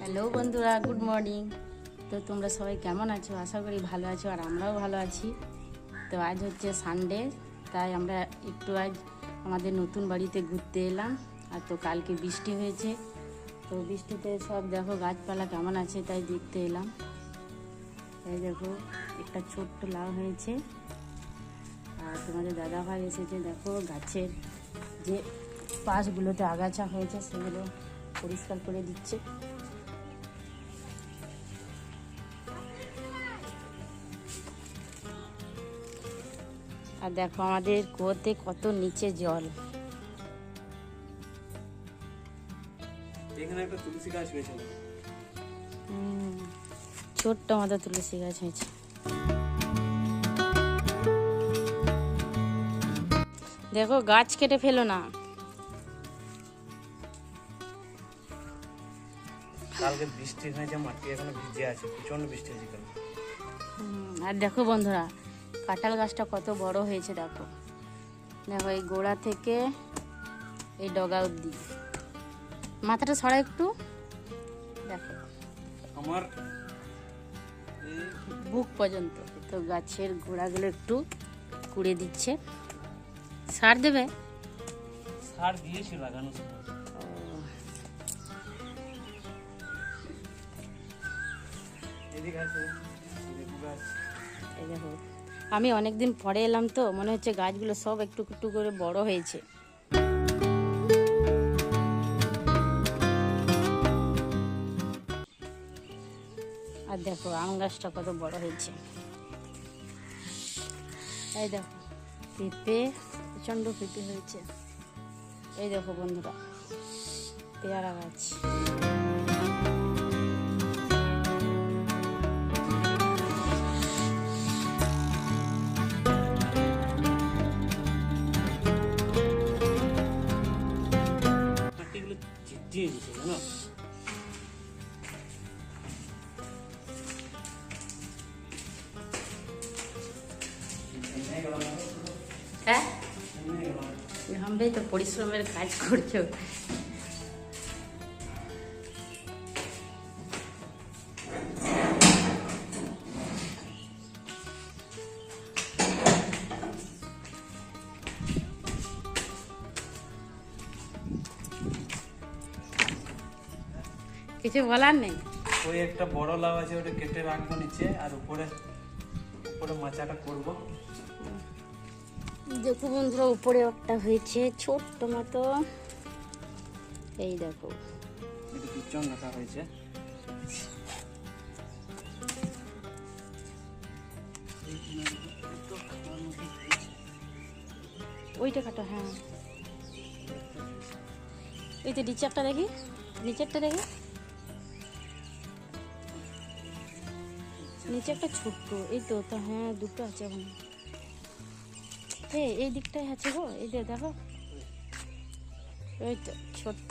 Hello বন্ধুরা, good morning. তো তোমরা সবাই কেমন আছো? আশা করি ভালো আছো, আর আমরাও ভালো আছি। তো আজ হচ্ছে সানডে, তাই আমরা একটু আজ আমাদের নতুন বাড়িতে ঘুরতে এলাম। আর তো কালকে বৃষ্টি হয়েছে, তো বৃষ্টিতে সব দেখো গাছপালা কেমন আছে তাই দেখতে এলাম। এই দেখো একটা ছোট্ট লাউ হয়েছে, আর তোমাদের দাদাভাই এসেছে দেখো গাছের যে পাশগুলোতে আগাছা হয়েছে সেগুলো পরিষ্কার করে দিচ্ছে। আর দেখো আমাদের কুয়োতে কত নিচে জল। এখানে একটা তুলসী গাছ হয়েছে, ছোট্ট মতো তুলসী গাছ হয়েছে। দেখো গাছ কেটে ফেলো না। কালকে বৃষ্টি হয়েছে, মাটি এখনো ভিজে আছে, প্রচন্ড বৃষ্টি হয়েছে কাল। আর দেখো বন্ধুরা, কাঁঠাল গাছটা কত বড় হয়েছে দেখো। দেখো এই গোড়া থেকে এই ডগা অব্দি, মাথাটা ছড়া একটু দেখো, আমার বুক পর্যন্ত। তো গাছের গোড়াগুলো একটু কুড়ে দিচ্ছে। সার দেবে? সার দিয়েছি লাগানোর সময়। এদিকে আছে, লেবু গাছ। এই দেখো, আমি অনেকদিন পরে এলাম তো মনে হচ্ছে গাছগুলো সব একটু একটু করে বড় হয়েছে। আর দেখো আম গাছটা কত বড় হয়েছে। এই দেখো পেঁপে, প্রচণ্ড পেঁপে হয়েছে। এই দেখো বন্ধুরা, পেয়ারা গাছ। মাটিগুলো ঝিটিয়ে দিচ্ছে জানো। হ্যাঁ, আমরাই তো পরিশ্রমের কাজ করছো। কিছু বলার নেই। ওই একটা বড় লাউ আছে, ওটা কেটে রাখবো নিচে, আর উপরে উপরে মাচাটা করবো। দেখো বন্ধুরা, উপরে একটা হয়েছে ছোট্ট মতো। এই দেখো এটা পিছন রাখা হয়েছে। ওইটা কাটো। হ্যাঁ, ওই তো নিচেরটা দেখি, নিচেরটা দেখি, নিচে একটা ছোট্ট। এই তো তা, হ্যাঁ দুটো আছে ওখানে। এই দিকটাই আছে গো, এই দেখো, ওই তো ছোট্ট।